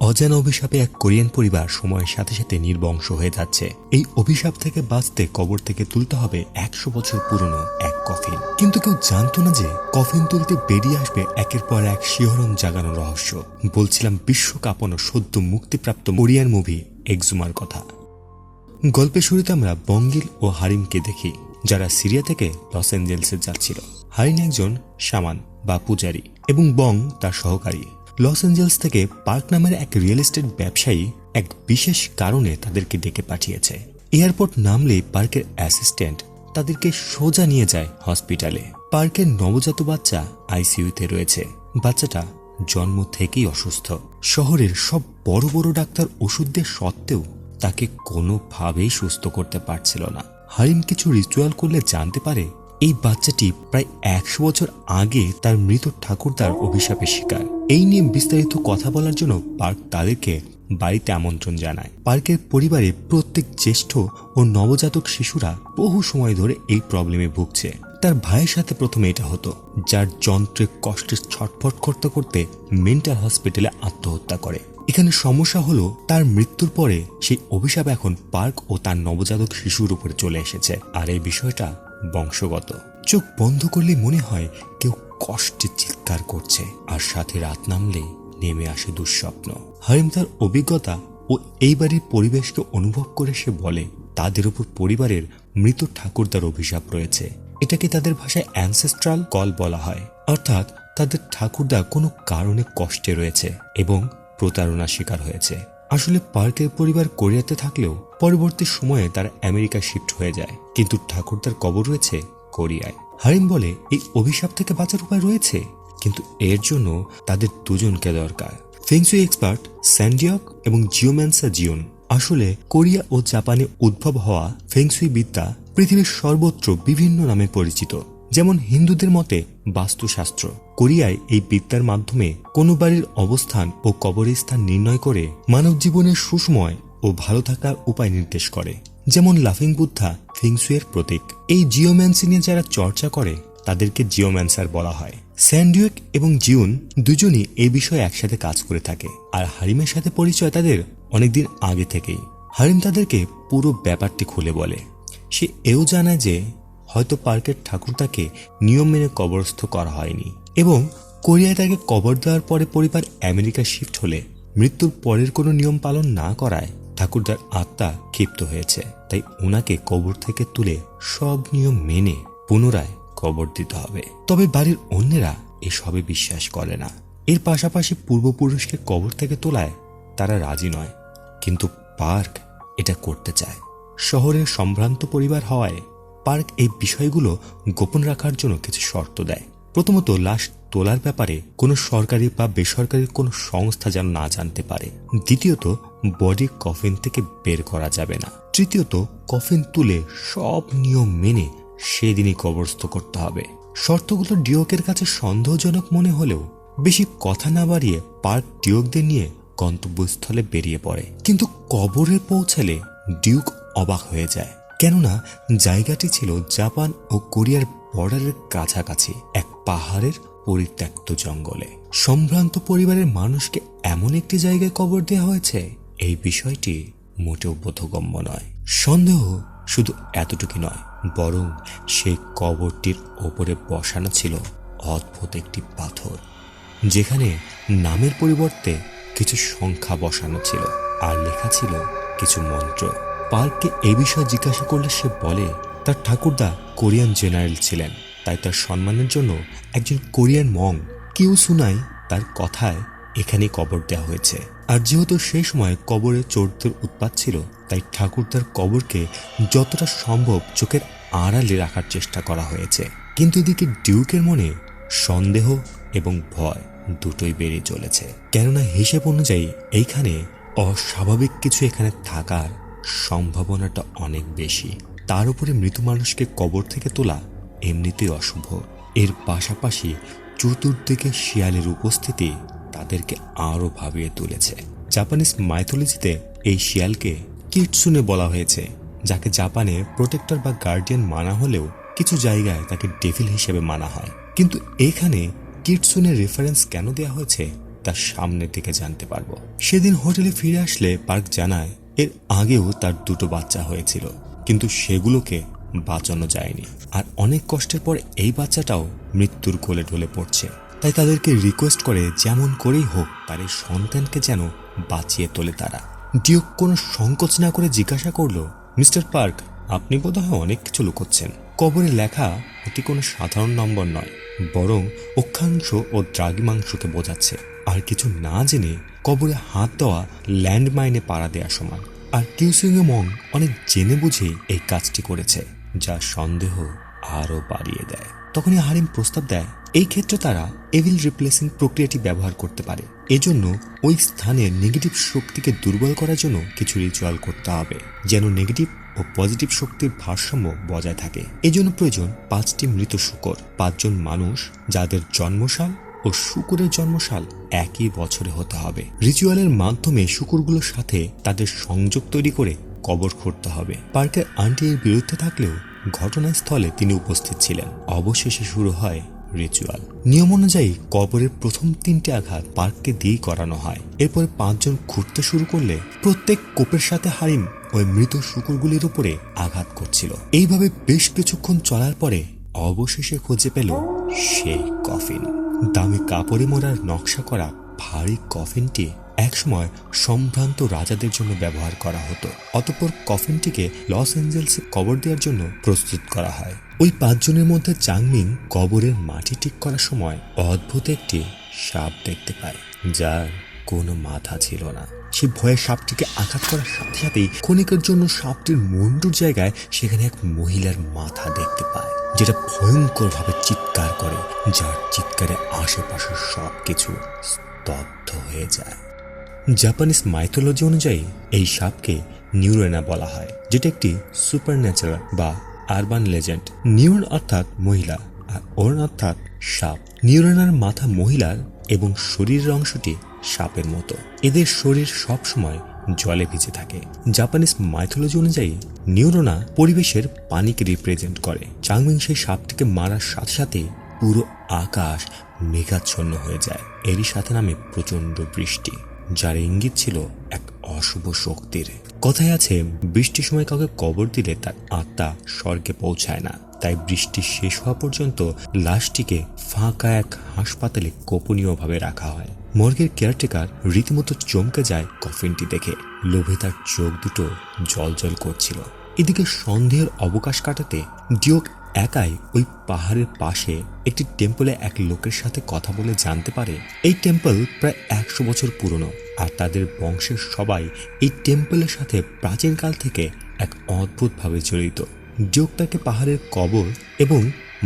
অজানা অভিশাপে এক কোরিয়ান পরিবার সময়ের সাথে সাথে নির্বংশ হয়ে যাচ্ছে। এই অভিশাপ থেকে বাঁচতে কবর থেকে তুলতে হবে 100 বছর পুরনো এক কফিন। কিন্তু কেউ জানতো না যে কফিন তুলতে বেরিয়ে আসবে একের পর এক শিহরণ জাগানো রহস্য। বলছিলাম বিশ্ব কাঁপানো সদ্য মুক্তিপ্রাপ্ত কোরিয়ান মুভি এক্সুমার কথা। গল্পের শুরুতে আমরা বঙ্গিল ও হারিমকে দেখি, যারা সিরিয়া থেকে লস অ্যাঞ্জেলেসে যাচ্ছিল। হারিম একজন শামান বা পূজারী এবং বং তার সহকারী। লস অ্যাঞ্জেলেস থেকে পার্ক নামের এক রিয়েল এস্টেট ব্যবসায়ী এক বিশেষ কারণে তাদেরকে ডেকে পাঠিয়েছে। এয়ারপোর্ট নামলেই পার্কের অ্যাসিস্ট্যান্ট তাদেরকে সোজা নিয়ে যায় হসপিটালে। পার্কের নবজাত বাচ্চা আইসিইউতে রয়েছে। বাচ্চাটা জন্ম থেকেই অসুস্থ। শহরের সব বড় বড় ডাক্তার ওষুধ দিয়ে সত্ত্বেও তাকে কোনোভাবেই সুস্থ করতে পারছিল না। হারিম কিছু রিচুয়াল করলে জানতে পারে এই বাচ্চাটি প্রায় 100 বছর আগে তার মৃত ঠাকুরদার অভিশাপের শিকার। এই নিয়ে বিস্তারিত কথা বলার জন্য পার্ক তাদেরকে বাড়িতে আমন্ত্রণ জানায়। পার্কের পরিবারে প্রত্যেক জ্যেষ্ঠ ও নবজাতক শিশুরা বহু সময় ধরে এই প্রবলেমে ভুগছে। তার ভাইয়ের সাথে প্রথমে এটা হতো, যার যন্ত্রে কষ্টে ছটফট করতে করতে মেন্টাল হসপিটালে আত্মহত্যা করে। এখানে সমস্যা হলো তার মৃত্যুর পরে সেই অভিশাপ এখন পার্ক ও তার নবজাতক শিশুর উপরে চলে এসেছে। আর এই বিষয়টা বংশগত। চোখ বন্ধ করলে মনে হয় কেউ কষ্টে চিৎকার করছে, আর সাথে রাত নামলেই নেমে আসে দুঃস্বপ্ন। হারিম তার অভিজ্ঞতা ও এই বাড়ির পরিবেশকে অনুভব করে সে বলে তাদের উপর পরিবারের মৃত ঠাকুরদার অভিশাপ রয়েছে। এটাকে তাদের ভাষায় অ্যানসেস্ট্রাল কল বলা হয়, অর্থাৎ তাদের ঠাকুরদা কোনো কারণে কষ্টে রয়েছে এবং প্রতারণার শিকার হয়েছে। আসলে পার্কের পরিবার কোরিয়াতে থাকলেও পরবর্তী সময়ে তারা আমেরিকা শিফট হয়ে যায়, কিন্তু ঠাকুরদার কবর রয়েছে কোরিয়ায়। হারিম বলে এই অভিশাপ থেকে বাঁচার উপায় রয়েছে, কিন্তু এর জন্য তাদের দুজনকে দরকার। ফেংশুই এক্সপার্ট স্যান্ডিয়ক এবং জিওম্যান্সার জিওন। আসলে কোরিয়া ও জাপানে উদ্ভব হওয়া ফেংশুই বিদ্যা পৃথিবীর সর্বত্র বিভিন্ন নামে পরিচিত। যেমন হিন্দুদের মতে বাস্তুশাস্ত্র, কোরিয়ায় এই বিদ্যার মাধ্যমে কোনো বাড়ির অবস্থান ও কবরের স্থান নির্ণয় করে মানব জীবনের সুসময় ও ভালো থাকার উপায় নির্দেশ করে। যেমন লাফিং বুদ্ধা ফেংশুইয়ের প্রতীক। এই জিওম্যান্সি নিয়ে যারা চর্চা করে তাদেরকে জিওম্যান্সার বলা হয়। স্যান্ডিয়ক এবং জিউন দুজনই এই বিষয়ে একসাথে কাজ করে থাকে, আর হারিমের সাথে পরিচয় তাদের অনেকদিন আগে থেকেই। হারিম তাদেরকে পুরো ব্যাপারটি খুলে বলে। সে এও জানায় যে হয়তো পার্কের ঠাকুরদাকে নিয়ম মেনে কবরস্থ করা হয়নি এবং কোরিয়ায় তাকে কবর দেওয়ার পরে পরিবার আমেরিকা শিফট হলে মৃত্যুর পরের কোনো নিয়ম পালন না করায় ঠাকুরদার আত্মা ক্ষিপ্ত হয়েছে। তাই ওনাকে কবর থেকে তুলে সব নিয়ম মেনে পুনরায় কবর দিতে হবে। তবে বাড়ির অন্যেরা এসবে বিশ্বাস করে না। এর পাশাপাশি পূর্বপুরুষকে কবর থেকে তোলায় তারা রাজি নয়, কিন্তু পার্ক এটা করতে চায়। শহরের সম্ভ্রান্ত পরিবার হওয়ায় পার্ক এই বিষয়গুলো গোপন রাখার জন্য কিছু শর্ত দেয়। প্রথমত, লাশ তোলার ব্যাপারে কোনো সরকারি বা বেসরকারি কোনো সংস্থা যেন না জানতে পারে। দ্বিতীয়ত, বডি কফিন থেকে বের করা যাবে না। তৃতীয়ত, কফিন তুলে সব নিয়ম মেনে সেদিনই কবরস্থ করতে হবে। শর্তগুলো ডিওকের কাছে সন্দেহজনক মনে হলেও বেশি কথা না বাড়িয়ে পার্ক ডিওকদের নিয়ে গন্তব্যস্থলে বেরিয়ে পড়ে। কিন্তু কবরে পৌঁছালে ডিউক অবাক হয়ে যায়, কেননা জায়গাটি ছিল জাপান ও কোরিয়ার বর্ডারের কাছাকাছি এক পাহাড়ের পরিত্যক্ত জঙ্গলে। সম্ভ্রান্ত পরিবারের মানুষকে এমন একটি জায়গায় কবর দেওয়া হয়েছে, এই বিষয়টি মোটেও বোধগম্য নয়। সন্দেহ শুধু এতটুকু নয়, বরং সেই কবরটির ওপরে বসানো ছিল অদ্ভুত একটি পাথর, যেখানে নামের পরিবর্তে কিছু সংখ্যা বসানো ছিল আর লেখা ছিল কিছু মন্ত্র। পার্ককে এই বিষয়ে জিজ্ঞাসা করলে সে বলে তার ঠাকুরদা কোরিয়ান জেনারেল ছিলেন, তাই তার সম্মানের জন্য একজন কোরিয়ান মং কিউসুনাই তার কথায় এখানে কবর দেওয়া হয়েছে। আর যেহেতু সেই সময় কবরে চোরদের উৎপাত ছিল, তাই ঠাকুরদার কবরকে যতটা সম্ভব চোখের আড়ালে রাখার চেষ্টা করা হয়েছে। কিন্তু এদিকে ডিউকের মনে সন্দেহ এবং ভয় দুটোই বেড়ে চলেছে, কেননা হিসেব অনুযায়ী এইখানে অস্বাভাবিক কিছু এখানে থাকার সম্ভাবনাটা অনেক বেশি। তার উপরে মৃত মানুষকে কবর থেকে তোলা এমনিতেই অশুভ। এর পাশাপাশি চতুর্দিকে শিয়ালের উপস্থিতি তাদেরকে আরো ভাবিয়ে তুলেছে। জাপানিজ মাইথোলজিতে এই শিয়ালকে কিটসুনে বলা হয়েছে, যাকে জাপানে প্রোটেক্টর বা গার্ডিয়ান মানা হলেও কিছু জায়গায় তাকে ডেভিল হিসেবে মানা হয়। কিন্তু এখানে কিটসুনের রেফারেন্স কেন দেওয়া হয়েছে তা তার সামনের দিকে জানতে পারবো। সেদিন হোটেলে ফিরে আসলে পার্ক জানায় এর আগেও তার 2টো বাচ্চা হয়েছিল, কিন্তু সেগুলোকে বাঁচানো যায়নি। আর অনেক কষ্টের পর এই বাচ্চাটাও মৃত্যুর কোলে ঢলে পড়ছে। তাই তাদেরকে রিকোয়েস্ট করে যেমন করেই হোক তার এই সন্তানকে যেন বাঁচিয়ে তোলে তারা। ডিউক কোনো সংকোচ না করে জিজ্ঞাসা করলো, মিস্টার পার্ক, আপনি বোধহয় অনেক কিছু লুকোচ্ছেন। কবরে লেখা এটি কোনো সাধারণ নম্বর নয়, বরং অক্ষাংশ ও দ্রাঘিমাংশকে বোঝাচ্ছে। আর কিছু না জেনে কবরে হাত দেওয়া ল্যান্ডমাইনে পাড়া দেওয়া সমান। আর কিউসিংয়ে মং অনেক জেনে বুঝে এই কাজটি করেছে, যা সন্দেহ আরো বাড়িয়ে দেয়। তখনই হারিম প্রস্তাব দেয় এই ক্ষেত্রে তারা এভিল রিপ্লেসিং প্রক্রিয়াটি ব্যবহার করতে পারে। এজন্য ওই স্থানে নেগেটিভ শক্তিকে দুর্বল করার জন্য কিছু রিচুয়াল করতে হবে, যেন নেগেটিভ ও পজিটিভ শক্তির ভারসাম্য বজায় থাকে। এজন্য প্রয়োজন 5টি মৃত শূকর, 5 জন মানুষ যাদের জন্মসাল ও শূকরের জন্মসাল একই বছরে হতে হবে। রিচুয়ালের মাধ্যমে শূকরগুলোর সাথে তাদের সংযোগ তৈরি করে কবর খুঁড়তে হবে। পার্কের আন্টি এর বিরুদ্ধে থাকলেও ঘটনাস্থলে তিনি উপস্থিত ছিলেন। অবশেষে শুরু হয় রিচুয়াল। নিয়ম অনুযায়ী কবরের প্রথম 3টে আঘাত পার্ককে দিয়েই করানো হয়। এরপরে 5 জন ঘুরতে শুরু করলে প্রত্যেক কোপের সাথে হারিম ওই মৃত শূকরগুলির উপরে আঘাত করছিল। এইভাবে বেশ কিছুক্ষণ চলার পরে অবশেষে খুঁজে পেল সেই কফিন। দামি কাপড়ে মোড়ার নকশা করা ভারী কফিনটি একসময় সম্ভ্রান্ত রাজাদের জন্য ব্যবহার করা হতো। অতঃপর কফিনটিকে লস অ্যাঞ্জেলসে কবর দেওয়ার জন্য প্রস্তুত করা হয়। ওই 5 জনের মধ্যে চাংমিং কবরের মাটি ঠিক করার সময় অদ্ভুত একটি সাপ দেখতে পায়, যার কোনো মাথা ছিল না। সে ভয়ে সাপটিকে আঘাত করার সাথে সাথেই ক্ষণিকের জন্য সাপটির মুন্ডুর জায়গায় সেখানে এক মহিলার মাথা দেখতে পায়, যেটা ভয়ঙ্করভাবে চিৎকার করে, যার চিৎকারে আশেপাশের সবকিছু স্তব্ধ হয়ে যায়। জাপানিজ মাইথোলজি অনুযায়ী এই সাপকে নিউরেনা বলা হয়, যেটা একটি সুপারন্যাচারাল বা আরবান লেজেন্ড। নিউরন অর্থাৎ মহিলা আর ওরন অর্থাৎ সাপ। নিউরেনার মাথা মহিলার এবং শরীরের অংশটি সাপের মতো। এদের শরীর সব সময় জলে ভিজে থাকে। জাপানিজ মাইথোলজি অনুযায়ী নিউরোনা পরিবেশের পানিকে রিপ্রেজেন্ট করে। চাংমিং সেই সাপটিকে মারার সাথে সাথে পুরো আকাশ মেঘাচ্ছন্ন হয়ে যায়। এরই সাথে নামে প্রচন্ড বৃষ্টি, যার ইঙ্গিত ছিল এক অশুভ শক্তির। কথায় আছে, বৃষ্টির সময় কাউকে কবর দিলে তার আত্মা স্বর্গে পৌঁছায় না। তাই বৃষ্টি শেষ হওয়া পর্যন্ত লাশটিকে ফাঁকা এক হাসপাতালে গোপনীয়ভাবে রাখা হয়। মর্গের কেয়ারটেকার রীতিমতো চমকে যায় কফিনটি দেখে। লোভে তার চোখ দুটো জ্বলজ্বল করছিল। এদিকে সন্দেহের অবকাশ কাটাতে ডিওক একাই ওই পাহাড়ের পাশে একটি টেম্পলে এক লোকের সাথে কথা বলে জানতে পারে এই টেম্পল প্রায় 100 বছর পুরনো, আর তাদের বংশের সবাই এই টেম্পলের সাথে প্রাচীনকাল থেকে এক অদ্ভুতভাবে জড়িত। ডিওক তাকে পাহাড়ের কবর এবং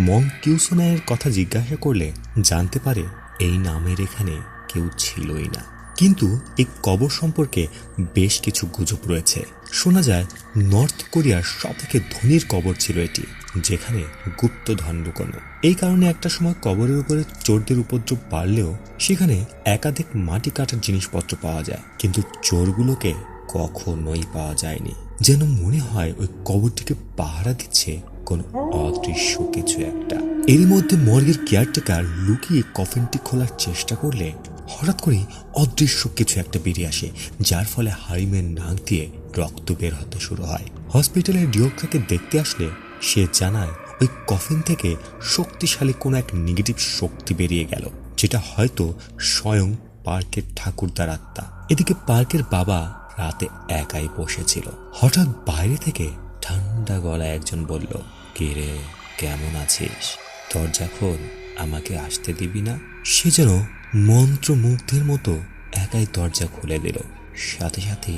মং কিউসোনায়ের কথা জিজ্ঞাসা করলে জানতে পারে এই নামের এখানে কেউ ছিলই না। কিন্তু এই কবর সম্পর্কে বেশ কিছু গুজব রয়েছে। শোনা যায় নর্থ কোরিয়ার সবথেকে ধনীর কবর ছিল এটি, যেখানে গুপ্তধন লুকানো। এই কারণে একটা সময় কবরের উপরে চোরদের উপদ্রব বাড়লেও সেখানে একাধিক মাটি কাটার জিনিসপত্র পাওয়া যায়, কিন্তু চোরগুলোকে কখনোই পাওয়া যায়নি। যেন মনে হয় ওই কবরটিকে পাহারা দিচ্ছে কোন অদৃশ্য কিছু একটা। এরই মধ্যে মর্গের কেয়ারটেকার লুকিয়ে কফিনটি খোলার চেষ্টা করলে হঠাৎ করে অদৃশ্য কিছু একটা বেরিয়ে আসে, যার ফলে হারিমের নাক দিয়ে রক্ত বের হতে শুরু হয়। হসপিটালের ডিওকটাকে দেখতে আসলে সে জানায় ওই কফিন থেকে শক্তিশালী কোনো এক নেগেটিভ শক্তি বেরিয়ে গেল, যেটা হয়তো স্বয়ং পার্কের ঠাকুরদার আত্মা। এদিকে পার্কের বাবা রাতে একাই বসেছিল। হঠাৎ বাইরে থেকে ঠান্ডা গলায় একজন বলল, কে রে, কেমন আছিস? দরজা খোল, আমাকে আসতে দিবি না? সে যেন মন্ত্রমুগ্ধের মতো একাই দরজা খুলে দিল। সাথে সাথে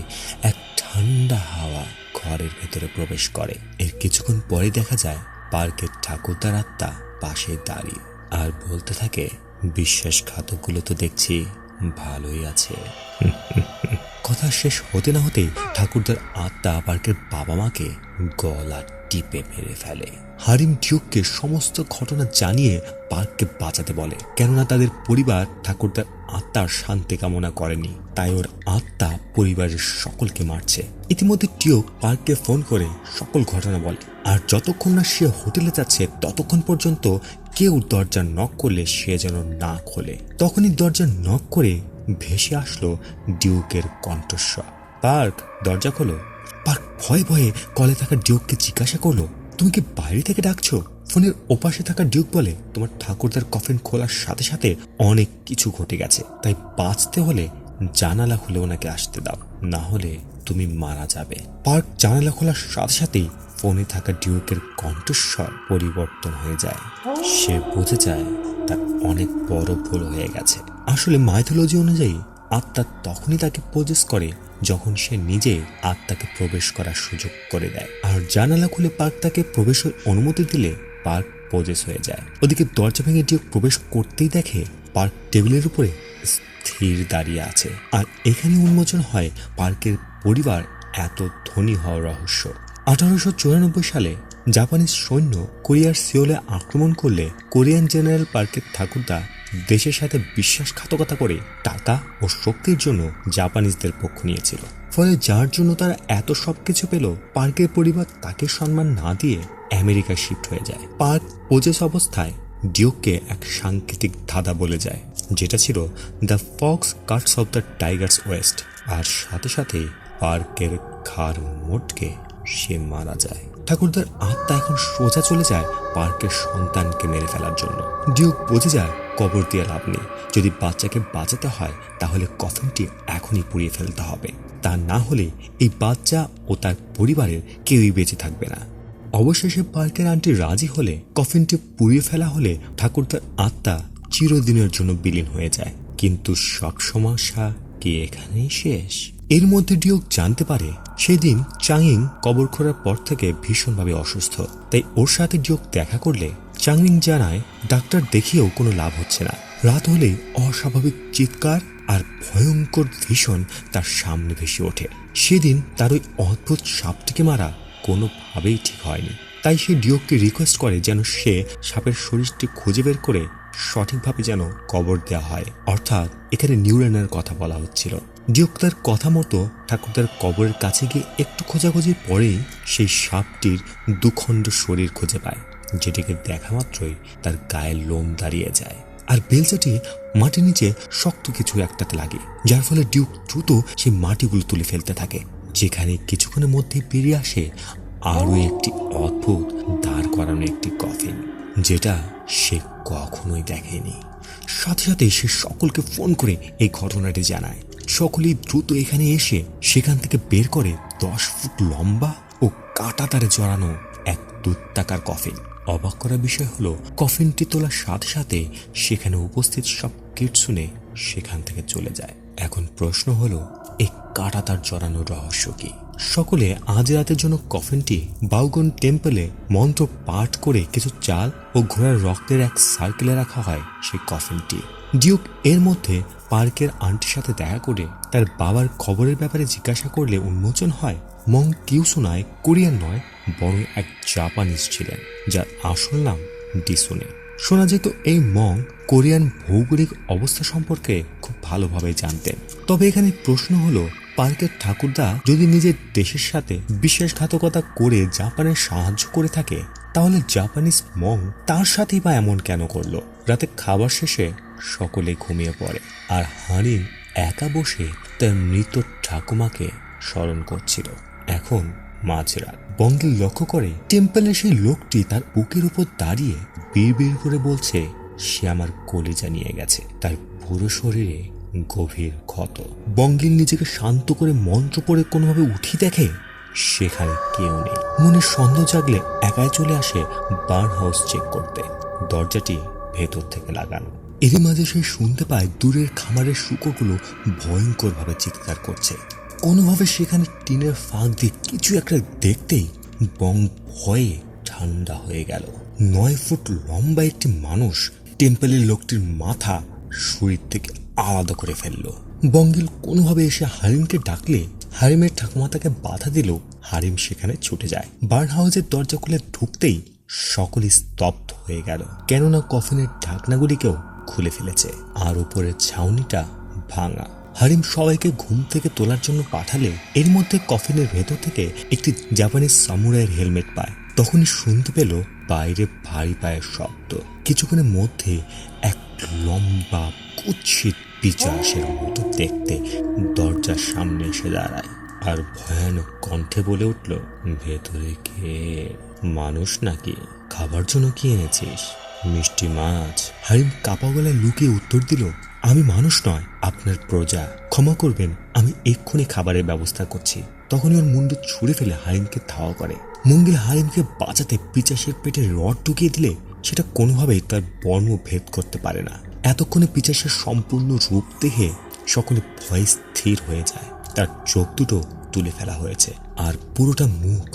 এক ঠান্ডা হাওয়া ঘরের ভেতরে প্রবেশ করে। এর কিছুক্ষণ পরে দেখা যায় পার্কের ঠাকুরদার আত্মা পাশে দাঁড়িয়ে আর বলতে থাকে, বিশ্বাসঘাতকগুলো তো দেখছি ভালোই আছে। কথা শেষ হতে না হতেই ঠাকুরদার আত্মা পার্কের বাবা মাকে গলা টিপে মেরে ফেলে। হারিম ডিওককে সমস্ত ঘটনা জানিয়ে পার্ককে বাঁচাতে বলে, কেননা তাদের পরিবার ঠাকুরদার আত্মার শান্তি কামনা করেনি, তাই ওর আত্মা পরিবারের সকলকে মারছে। ইতিমধ্যে ডিওক পার্ককে ফোন করে সকল ঘটনা বলে, আর যতক্ষণ না সে হোটেলে যাচ্ছে ততক্ষণ পর্যন্ত কেউ দরজা নক করলে সে যেন না খোলে। তখনই দরজা নক করে ভেসে আসলো ডিউকের কণ্ঠস্বর। পার্ক, দরজা খোলো। পার্ক ভয়ে ভয়ে কলে থাকা ডিউককে জিজ্ঞাসা করলো, তুমি কি বাইরে থেকে ডাকছো? ফোনের ওপাশে থাকা ডিউক বলে, তোমার ঠাকুরদার কফিন খোলার সাথে সাথে অনেক কিছু ঘটে গেছে, তাই বাঁচতে হলে জানালা খুলে ওনাকে আসতে দাও, না হলে তুমি মারা যাবে। পার্ক জানালা খোলার সাথে সাথেই ফোনে থাকা ডিউকের কণ্ঠস্বর পরিবর্তন হয়ে যায়। সে বুঝে যায় তার অনেক বড় ভুল হয়ে গেছে। আসলে মাইথোলজি অনুযায়ী আত্মা তখনই তাকে পজেস করে যখন সে নিজে আত্মাকে প্রবেশ করার সুযোগ করে দেয়, আর জানালা খুলে পার্ক তাকে প্রবেশের অনুমতি দিলে পার্ক পজেস হয়ে যায়। ওদিকে দরজা ভেঙে ডিউক প্রবেশ করতেই দেখে পার্ক টেবিলের উপরে স্থির দাঁড়িয়ে আছে। আর এখানে উন্মোচন হয় পার্কের পরিবার এত ধনী হওয়ার রহস্য। 1894 সালে জাপানিজ সৈন্য কোরিয়ার সিওলে আক্রমণ করলে কোরিয়ান জেনারেল পার্কের ঠাকুরদা দেশের সাথে বিশ্বাসঘাতকতা করে টাকা ও শক্তির জন্য জাপানিজদের পক্ষ নিয়েছিল। ফলে যার জন্য তারা এত সবকিছু পেল, পার্কের পরিবার তাকে সম্মান না দিয়ে আমেরিকায় শিফট হয়ে যায়। পার্ক পজেস অবস্থায় ডিউককে এক সাংকেতিক ধাঁধা বলে যায়, যেটা ছিল the fox cuts off the tiger's waist. আর সাথে সাথে পার্কের ঘাড় মোটকে সে মারা যায়। ঠাকুরদার আত্মা এখন সোজা চলে যায় পার্কের সন্তানকে মেরে ফেলার জন্য। ডিউক বুঝে যায় কবর দিয়ে লাভ নেই, যদি বাচ্চাকে বাঁচাতে হয় তাহলে কফিনটি এখনই পুড়িয়ে ফেলতে হবে, তা না হলে এই বাচ্চা ও তার পরিবারের কেউই বেঁচে থাকবে না। অবশেষে পার্কের আন্টি রাজি হলে কফিনটি পুড়িয়ে ফেলা হলে ঠাকুরদার আত্মা চিরদিনের জন্য বিলীন হয়ে যায়। কিন্তু সব সমস্যা কি এখানেই শেষ? এর মধ্যে ডিউক জানতে পারে সেদিন চাংইং কবর খোঁড়ার পর থেকে ভীষণভাবে অসুস্থ, তাই ওর সাথে ডিউক দেখা করলে চাংইং জানায় ডাক্তার দেখিয়েও কোনো লাভ হচ্ছে না। রাত হলেই অস্বাভাবিক চিৎকার আর ভয়ঙ্কর ভীষণ তার সামনে ভেসে ওঠে। সেদিন তার ওই অদ্ভুত সাপটিকে মারা কোনোভাবেই ঠিক হয়নি, তাই সে ডিউককে রিকোয়েস্ট করে যেন সে সাপের শরীরটি খুঁজে বের করে সঠিকভাবে যেন কবর দেওয়া হয়, অর্থাৎ এখানে নিউরেনের কথা বলা হচ্ছিল। ডিউক তার কথা মতো ঠাকুরদার কবরের কাছে গিয়ে একটু খোঁজাখুঁজির পরেই সেই সাপটির দুখণ্ড শরীর খুঁজে পায়, যেটিকে দেখা মাত্রই তার গায়ের লোম দাঁড়িয়ে যায় আর বেলচাটি মাটির নিচে শক্ত কিছু একটাতে লাগে, যার ফলে ডিউক দ্রুত সেই মাটিগুলো তুলে ফেলতে থাকে। যেখানে কিছুক্ষণের মধ্যে বেরিয়ে আসে আরও একটি অদ্ভুত দাঁড় করানো একটি কফিন, যেটা সে কখনোই দেখেনি। সাথে সাথে সে সকলকে ফোন করে এই ঘটনাটি জানায়। সকলেই দ্রুত এখানে এসে সেখান থেকে বের করে 10 ফুট লম্বা ও কাঁটা তারে জড়ানো এক দৈত্যাকার কফিন। অবাক করার বিষয় হলো কফিনটি তোলার সাথে সাথে সেখানে উপস্থিত সব কিটসুনে সেখান থেকে চলে যায়। এখন প্রশ্ন হলো এই কাঁটা তার জড়ানোর রহস্য কি? সকলে আজ রাতের জন্য কফিনটি বাউগন টেম্পলে মন্ত্র পাঠ করে কিছু চাল ও ঘোড়ার রক্তের এক সার্কেলে রাখা হয় সেই কফিনটি। ডিউক এর মধ্যে পার্কের আন্টির সাথে দেখা করে তার বাবার খবরের ব্যাপারে জিজ্ঞাসা করলে উন্মোচন হয় মং কিউসুনায় কোরিয়ান নয় বরং এক জাপানিজ ছিলেন, যার আসল নাম ডিসুনে। শোনা যেত এই মং কোরিয়ান ভৌগোলিক অবস্থা সম্পর্কে খুব ভালোভাবে জানতেন। তবে এখানে প্রশ্ন হলো, পার্কের ঠাকুরদা যদি নিজের দেশের সাথে বিশ্বাসঘাতকতা করে জাপানের সাহায্য করে থাকে, তাহলে জাপানিজ মং তার সাথেই বা এমন কেন করলো? রাতে খাবার শেষে সকলে ঘুমিয়ে পড়ে আর হারিম একা বসে তার মৃত ঠাকুমাকে স্মরণ করছিল। এখন মাঝরাত। বঙ্গিল লক্ষ্য করে টেম্পলের সেই লোকটি তার বুকের উপর দাঁড়িয়ে বিড়বিড় করে বলছে, সে আমার কলিজা নিয়ে গেছে। তার পুরো শরীরে গভীর ক্ষত। বঙ্গিল নিজেকে শান্ত করে মন্ত্র পড়ে কোনোভাবে উঠি দেখে সেখানে কেউ নেই। মনে সন্দেহ জাগলে একাই চলে আসে বার্ন হাউস চেক করতে। দরজাটি ভেতর থেকে লাগানো। এরই মাঝে সে শুনতে পায় দূরের খামারের শুকরগুলো ভয়ঙ্কর ভাবে চিৎকার করছে। কোনোভাবে সেখানে টিনের ফাঁক দিয়ে কিছু একটা দেখতেই বং ভয়ে ঠান্ডা হয়ে গেল। 9 ফুট লম্বা একটি মানুষ টেম্পলের লোকটির মাথা শরীর থেকে আলাদা করে ফেললো। বঙ্গিল কোনোভাবে এসে হারিমকে ডাকলে হারিমের ঠাকুমা তাকে বাধা দিল। হারিম সেখানে ছুটে যায়। বার্ন হাউসের দরজা খুলে ঢুকতেই সকলে স্তব্ধ হয়ে গেল, কেননা কফিনের ঢাকনাগুলিকেও খুলে ফেলেছে আর উপরের ছাউনিটা ভাঙা। হারিম সবাইকে ঘুম থেকে তোলার জন্য পাঠালে এর মধ্যে কফিনের ভেতর থেকে একটি জাপানিজ সামুরাইয়ের হেলমেট পায়। তখনই শুনতে পেল বাইরে ভারী পায়ের শব্দ। কিছুক্ষণের মধ্যে এক লম্বা কুৎসিত পিশাচের মতো দেখতে দরজার সামনে এসে দাঁড়ায় আর ভয়ানক কণ্ঠে বলে উঠল, ভেতরে কে? মানুষ নাকি? খাবার জন্য কি এনেছিস? মিষ্টি মাছ? হারিম কাপা গলায় লুকিয়ে উত্তর দিল, আমি মানুষ নয়, আপনার প্রজা। ক্ষমা করবেন, আমি এক্ষুনি খাবারের ব্যবস্থা করছি। তখনই ওর মুন্ডু ছুঁড়ে ফেলে হারিমকে ধাওয়া করে। মঙ্গিল হারিমকে বাঁচাতে পিশাচের পেটে রড ঢুকিয়ে দিলে সেটা কোনোভাবেই তার বর্ম ভেদ করতে পারে না। এতক্ষণে পিশাচের সম্পূর্ণ রূপ দেখে সকলে ভয়ে স্থির হয়ে যায়। তার চোখ দুটো তুলে ফেলা হয়েছে আর পুরোটা মুখ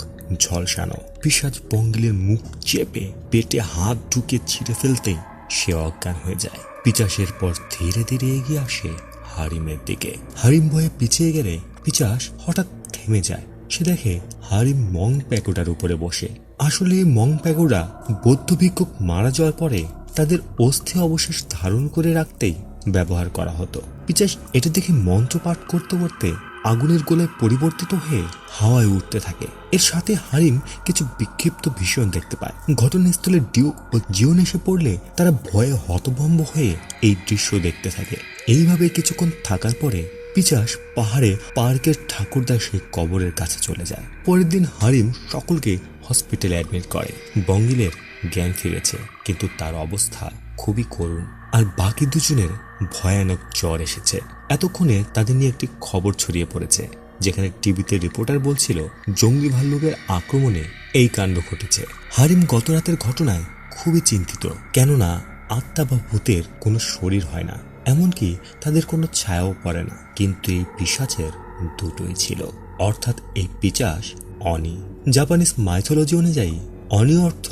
ঝলসানো। পিশাচ বঙ্গিলের মুখ চেপে পেটে হাত ঢুকিয়ে ছিঁড়ে ফেলতেই সে অজ্ঞান হয়ে যায়। পিশাচের পর ধীরে ধীরে এগিয়ে আসে হারিমের দিকে। হারিম ভয়ে পিছিয়ে গেলে পিশাচ হঠাৎ থেমে যায়। সে দেখে হারিম মং প্যাগোডার উপরে বসে। আসলে মং প্যাগোডা বৌদ্ধ ভিক্ষুক মারা যাওয়ার পরে তাদের অস্থি অবশেষ ধারণ করে রাখতেই ব্যবহার করা হতো। পিশাচ এটা দেখে মন্ত্র পাঠ করতে করতে আগুনের গোলায় পরিবর্তিত হয়ে হাওয়ায় উঠতে থাকে। এর সাথে হারিম কিছু বিক্ষিপ্ত ভীষণ দেখতে পায়। ঘটনাস্থলে ডিউক ও জিওন এসে পড়লে তারা ভয়ে হতভম্ব হয়ে এই দৃশ্য দেখতে থাকে। এইভাবে কিছুক্ষণ থাকার পরে পিশাচ পাহাড়ে পার্কের ঠাকুরদার সেই কবরের কাছে চলে যায়। পরের দিন হারিম সকলকে হসপিটালে অ্যাডমিট করে। বঙ্গিলের জ্ঞান ফিরেছে, কিন্তু তার অবস্থা খুবই করুণ আর বাকি দুজনের ভয়ানক জ্বর এসেছে। এতক্ষণে তাদের নিয়ে একটি খবর ছড়িয়ে পড়েছে, যেখানে টিভিতে রিপোর্টার বলছিল জঙ্গলি ভাল্লুকের আক্রমণে এই কাণ্ড ঘটেছে। হারিম গত রাতের ঘটনায় খুবই চিন্তিত, কেননা আত্মা বা ভূতের কোনো শরীর হয় না, এমনকি তাদের কোনো ছায়াও পড়ে না। কিন্তু এই পিশাচের দুটোই ছিল, অর্থাৎ এই পিশাচ অনি। জাপানিজ মাইথোলজি অনুযায়ী অনি অর্থ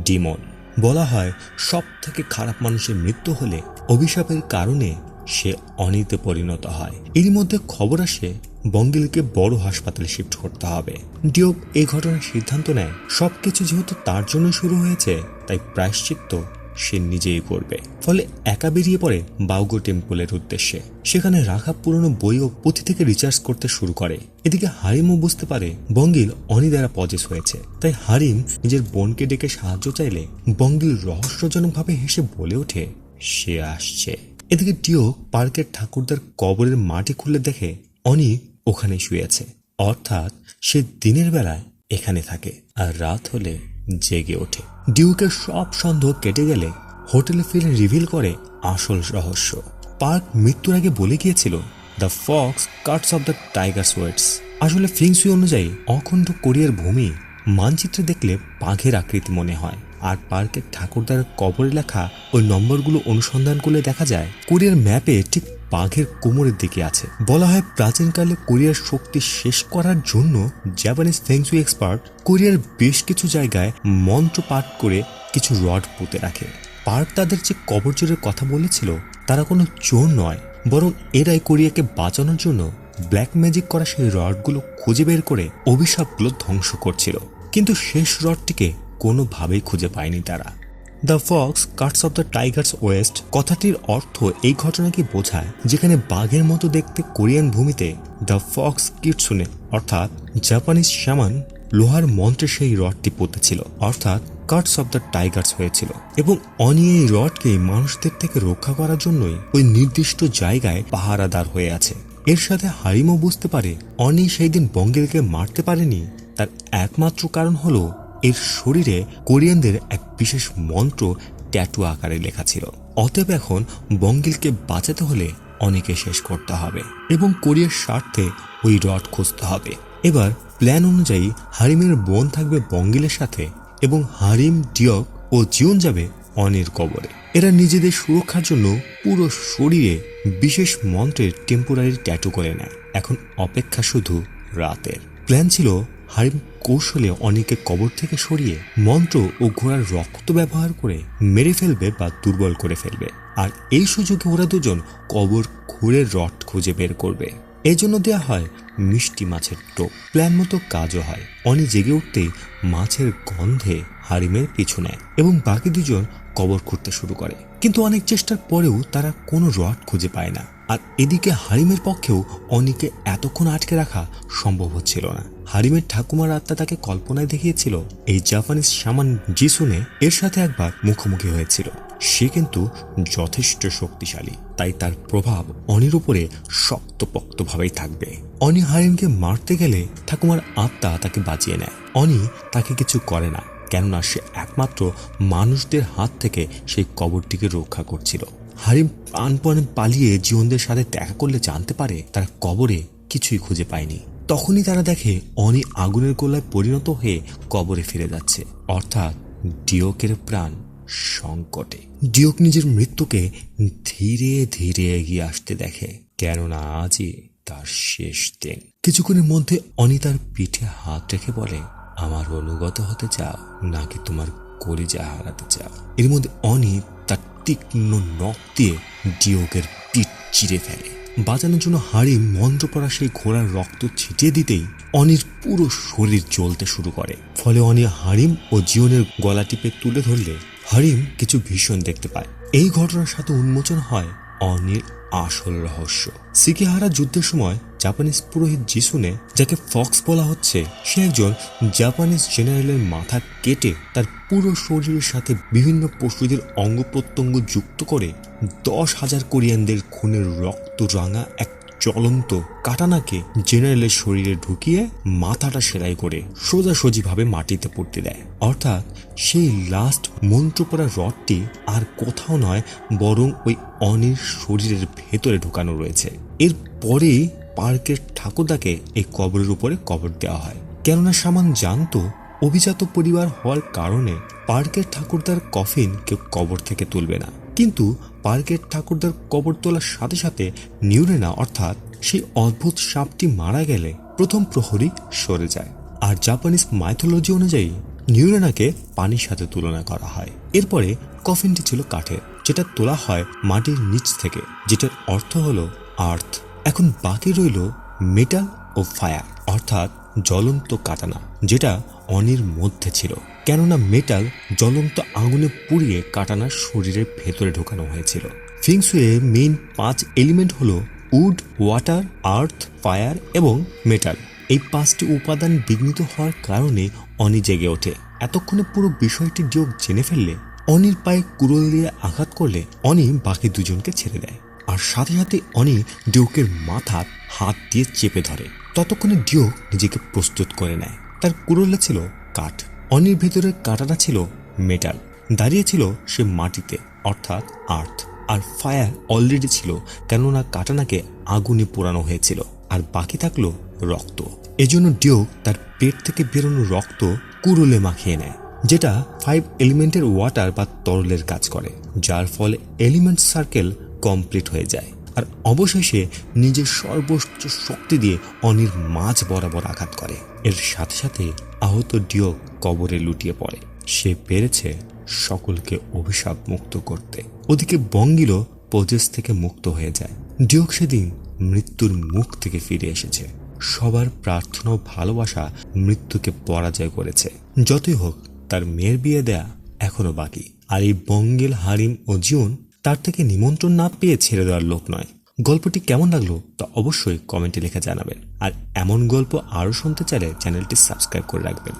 ডিমন। বলা হয় সব থেকে খারাপ মানুষের মৃত্যু হলে অভিশাপের কারণে সে অনিতে পরিণত হয়। এরই মধ্যে খবর আসে বঙ্গিলকে বড় হাসপাতালে শিফট করতে হবে। ডিওক এই ঘটনার সিদ্ধান্ত নেয়, সবকিছু যেহেতু তার জন্য শুরু হয়েছে তাই প্রায়শ্চিত্ত সে নিজেই করবে। ফলে একা বেরিয়ে পড়ে বাউগো টেম্পলের উদ্দেশ্যে। সেখানে রাখা পুরনো বই ও পুঁথি থেকে রিচার্জ করতে শুরু করে। এদিকে হারিমও বুঝতে পারে বঙ্গিল অনি দ্বারা পজেস হয়েছে। তাই হারিম নিজের বোনকে ডেকে সাহায্য চাইলে বঙ্গিল রহস্যজনকভাবে হেসে বলে ওঠে, সে আসছে। এদিকে ডিওক পার্কের ঠাকুরদার কবরের মাটি খুলে দেখে অনি ওখানে শুয়ে আছে, অর্থাৎ সে দিনের বেলায় এখানে থাকে আর রাত হলে জেগে ওঠে। ডিউকের সব সন্দেহ কেটে গেলে হোটেলে ফিরে রিভিল করে আসল রহস্য। পার্ক মৃত্যুর আগে বলে গিয়েছিল the fox cuts off the tigers weights. আসলে ফিংসুই অনুযায়ী অখণ্ড কোরিয়ার ভূমি মানচিত্রে দেখলে বাঘের আকৃতি মনে হয়, আর পার্কের ঠাকুরদার কবরে লেখা ওই নম্বরগুলো অনুসন্ধান করলে দেখা যায় কোরিয়ার ম্যাপে ঠিক বাঘের কোমরের দিকে আছে। বলা হয় প্রাচীনকালে কোরিয়ার শক্তি শেষ করার জন্য জাপানিজ ফেংসুই এক্সপার্ট কোরিয়ার বেশ কিছু জায়গায় মন্ত্র পাঠ করে কিছু রড পুঁতে রাখে। পার্ক তাদের যে কবরচোরের কথা বলেছিল তারা কোনো চোর নয়, বরং এরাই কোরিয়াকে বাঁচানোর জন্য ব্ল্যাক ম্যাজিক করা সেই রডগুলো খুঁজে বের করে অভিশাপগুলো ধ্বংস করছিল। কিন্তু শেষ রডটিকে কোনোভাবেই খুঁজে পায়নি তারা। The fox cuts off the tiger's West কথাটির অর্থ এই ঘটনাকে বোঝায় যেখানে বাঘের মতো দেখতে কোরিয়ান ভূমিতে দ্য ফক্স কিটসুনে অর্থাৎ জাপানিজ শ্যামান লোহার মন্ত্রে সেই রডটি পুঁতেছিল, অর্থাৎ কাটস অফ দ্য টাইগার্স হয়েছিল। এবং অনি এই রডকে মানুষদের থেকে রক্ষা করার জন্যই ওই নির্দিষ্ট জায়গায় পাহারাদার হয়ে আছে। এর সাথে হারিমও বুঝতে পারে অনি সেই দিন বঙ্গিলকে মারতে পারেনি, তার একমাত্র কারণ হলো এর শরীরে কোরিয়ানদের এক বিশেষ মন্ত্র ট্যাটু আকারে লেখা ছিল। অতএব এখন বঙ্গিলকে বাঁচাতে হলে অনিকে শেষ করতে হবে এবং কোরিয়ার স্বার্থে ওই রড খুঁজতে হবে। এবার প্ল্যান অনুযায়ী হারিমের বোন থাকবে বঙ্গিলের সাথে এবং হারিম, ডিওক ও জিওন যাবে অনির কবরে। এরা নিজেদের সুরক্ষার জন্য পুরো শরীরে বিশেষ মন্ত্রের টেম্পোরারি ট্যাটু করে নেয়। এখন অপেক্ষা শুধু রাতের। প্ল্যান ছিল হারিম কৌশলে অনিকে কবর থেকে সরিয়ে মন্ত্র ও ঘোড়ার রক্ত ব্যবহার করে মেরে ফেলবে বা দুর্বল করে ফেলবে, আর এই সুযোগে ওরা দুজন কবর খুঁড়ে রড খুঁজে বের করবে। এই জন্য দেওয়া হয় মিষ্টি মাছের টোপ। প্ল্যান মতো কাজও হয়। অনি জেগে উঠতেই মাছের গন্ধে হারিমের পিছু নেয় এবং বাকি দুজন কবর খুঁড়তে শুরু করে। কিন্তু অনেক চেষ্টার পরেও তারা কোনো রড খুঁজে পায় না। আর এদিকে হারিমের পক্ষেও অনিকে এতক্ষণ আটকে রাখা সম্ভব হচ্ছিল না। হারিমের ঠাকুমার আত্মা তাকে কল্পনায় দেখিয়েছিল এই জাপানিজ শামান জিসুনে এর সাথে একবার মুখোমুখি হয়েছিল। সে কিন্তু যথেষ্ট শক্তিশালী। তাই তার প্রভাব অনির উপরে শক্তপোক্তভাবেই থাকবে। অনি হারিমকে মারতে গেলে ঠাকুমার আত্মা তাকে বাঁচিয়ে নেয়। অনি তাকে কিছু করে না, কেননা সে একমাত্র মানুষদের হাত থেকে সেই কবরটিকে রক্ষা করছিল। হারিম প্রাণপণে পালিয়ে জীবনদের সাথে দেখা করলে জানতে পারে তারা কবরে কিছুই খুঁজে পায়নি। তখনই তারা দেখে অনি আগুনের গোলায় পরিণত হয়ে কবরে ফিরে যাচ্ছে, অর্থাৎ ডিওকের প্রাণ সংকটে। ডিওক নিজের মৃত্যুকে ধীরে ধীরে এগিয়ে আসতে দেখে, কেননা আজই তার শেষ দিন। কিছুক্ষণের মধ্যে অনি তার পিঠে হাত রেখে বলে, আমার অনুগত হতে চাও নাকি তোমার কলিজা হারাতে চাও? এর মধ্যে অনি তার তীক্ষ্ণ নখ দিয়ে ডিওকের পিঠ চিরে ফেলে। বাঁচানোর জন্য হারিম মন্ত্র পড়া সেই ঘোড়ার রক্ত ছিটিয়ে দিতেই অনির পুরো শরীর জ্বলতে শুরু করে। ফলে অনি হারিম ও জিওনের গলা টিপে তুলে ধরলে হারিম কিছু ভীষণ দেখতে পায়। এই ঘটনার সাথে উন্মোচন হয় অনির আসল রহস্য। সিকিহারা যুদ্ধের সময় জাপানিজ পুরোহিত জিসুনে, যাকে ফক্স বলা হচ্ছে, সে একজন জাপানিজ জেনারেলের মাথা কেটে তার পুরো শরীরের সাথে বিভিন্ন পশুদের অঙ্গ প্রত্যঙ্গ যুক্ত করে 10,000 কোরিয়ানদের খুনের রক্ত রাঙা এক জ্বলন্ত কাটানাকে জেনারেলের শরীরে ঢুকিয়ে মাথাটা সেলাই করে সোজাসুজিভাবে মাটিতে পড়তে দেয়। অর্থাৎ সেই লাস্ট মন্ত্র পড়া রডটি আর কোথাও নয়, বরং ওই অনির শরীরের ভেতরে ঢুকানো রয়েছে। এরপরে পার্কের ঠাকুরদাকে এই কবরের উপরে কবর দেওয়া হয়, কেননা সামান জানতো অভিজাত পরিবার হওয়ার কারণে পার্কের ঠাকুরদার কফিন কেউ কবর থেকে তুলবে না। কিন্তু পার্কের ঠাকুরদার কবর তোলার সাথে সাথে নিউরেনা অর্থাৎ সেই অদ্ভুত সাপটি মারা গেলে প্রথম প্রহরী সরে যায়। আর জাপানিজ মাইথোলজি অনুযায়ী নিউরেনাকে পানির সাথে তুলনা করা হয়। এরপরে কফিনটি ছিল কাঠের, যেটা তোলা হয় মাটির নিচ থেকে, যেটার অর্থ হলো আর্থ। এখন বাকি রইল মেটাল ও ফায়ার, অর্থাৎ জ্বলন্ত কাটানা, যেটা অনির মধ্যে ছিল, কেননা মেটাল জ্বলন্ত আগুনে পুড়িয়ে কাটানার শরীরের ভেতরে ঢোকানো হয়েছিল। ফিংসুয়ে মেইন 5 এলিমেন্ট হলো উড, ওয়াটার, আর্থ, ফায়ার এবং মেটাল। এই 5টি উপাদান বিঘ্নিত হওয়ার কারণে অনি জেগে ওঠে। এতক্ষণে পুরো বিষয়টি ডিওক জেনে ফেললে অনির পায়ে কুড়োল দিয়ে আঘাত করলে অনি বাকি দুজনকে ছেড়ে দেয়, আর সাথে সাথে অনি ডিওকের মাথা হাত দিয়ে চেপে ধরে। ততক্ষণে ডিওক নিজেকে প্রস্তুত করে নেয়। তার কুড়োলে ছিল কাঠ, অনির ভেতরের কাঁটাটা ছিল মেটাল, দাঁড়িয়েছিল সে মাটিতে অর্থাৎ আর্থ, আর ফায়ার অলরেডি ছিল, কেননা কাটানাকে আগুনে পোড়ানো হয়েছিল, আর বাকি থাকলো রক্ত। এজন্য ডিওক তার পেট থেকে বেরোনো রক্ত কুড়োলে মাখিয়ে নেয়, যেটা 5 এলিমেন্টের ওয়াটার বা তরলের কাজ করে, যার ফলে এলিমেন্ট সার্কেল কমপ্লিট হয়ে যায়। আর অবশেষে নিজের সর্বোচ্চ শক্তি দিয়ে অনির মাঝ বরাবর আঘাত করে। এর সাথে সাথে আহত ডিওক কবরে লুটিয়ে পড়ে। সে পেরেছে সকলকে অভিশাপ মুক্ত করতে। ওদিকে বঙ্গিলো পোজেস থেকে মুক্ত হয়ে যায়। ডিওক সেদিন মৃত্যুর মুখ থেকে ফিরে এসেছে। সবার প্রার্থনা ও ভালোবাসা মৃত্যুকে পরাজয় করেছে। যতই হোক, তার মেয়ের বিয়ে দেয়া এখনো বাকি। আর এই বঙ্গিল, হারিম ও জিওন তার থেকে নিমন্ত্রণ না পেয়ে ছেড়ে দেওয়ার লোক নয়। গল্পটি কেমন লাগলো তা অবশ্যই কমেন্টে লিখে জানাবেন। আর এমন গল্প আরও শুনতে চাইলে চ্যানেলটি সাবস্ক্রাইব করে রাখবেন।